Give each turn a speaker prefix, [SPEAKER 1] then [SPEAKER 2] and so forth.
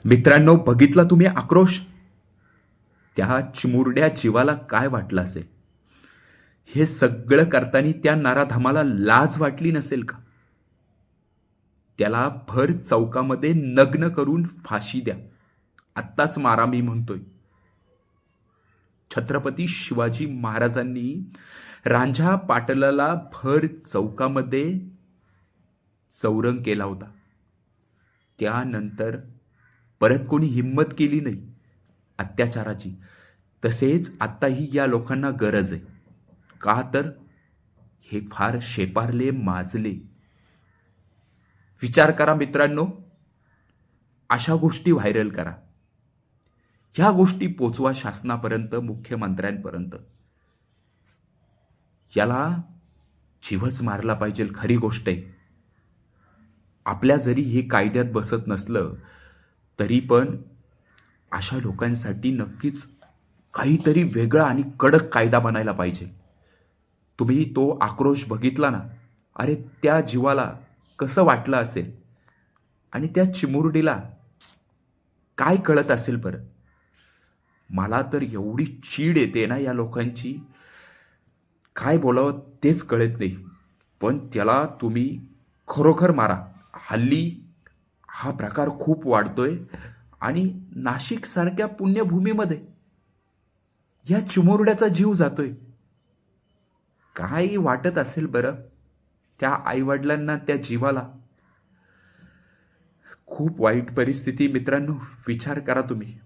[SPEAKER 1] मित्रांनो, बघितला तुम्ही आक्रोश? त्या चिमुरड्या जीवाला काय वाटलं असेल? हे सगळं करताना त्या नराधमाला लाज वाटली नसेल का? त्याला भर चौकामध्ये नग्न करून फाशी द्या. आत्ताच मारा मी म्हणतोय. छत्रपती शिवाजी महाराजांनी रांझा पाटलाला भर चौकामध्ये चौरंग केला होता. त्यानंतर परत कोणी हिम्मत केली नाही अत्याचाराची. तसेच आत्ताही या लोकांना गरज आहे. का तर हे फार शेपारले, माजले. विचार करा मित्रांनो, अशा गोष्टी व्हायरल करा. ह्या गोष्टी पोचवा शासनापर्यंत, मुख्यमंत्र्यांपर्यंत. याला जीवच मारला पाहिजे, खरी गोष्ट आहे. आपल्या जरी हे कायद्यात बसत नसलं तरी पण अशा लोकांसाठी नक्कीच काहीतरी वेगळा आणि कडक कायदा बनायला पाहिजे. तुम्ही तो आक्रोश बघितला ना? अरे, त्या जीवाला कसं वाटलं असेल आणि त्या चिमुरडीला काय कळत असेल बरं? मला तर एवढी चीड येते ना या लोकांची, काय बोलावं तेच कळत नाही. पण त्याला तुम्ही खरोखर मारा. हल्ली हा प्रकार खूप वाढतोय आणि नाशिक सारख्या पुण्यभूमीमध्ये या चिमुरड्याचा जीव जातोय. काय वाटत असेल बरं त्या आईवडिलांना, त्या जीवाला? खूप वाईट परिस्थिती मित्रांनो, विचार करा तुम्ही.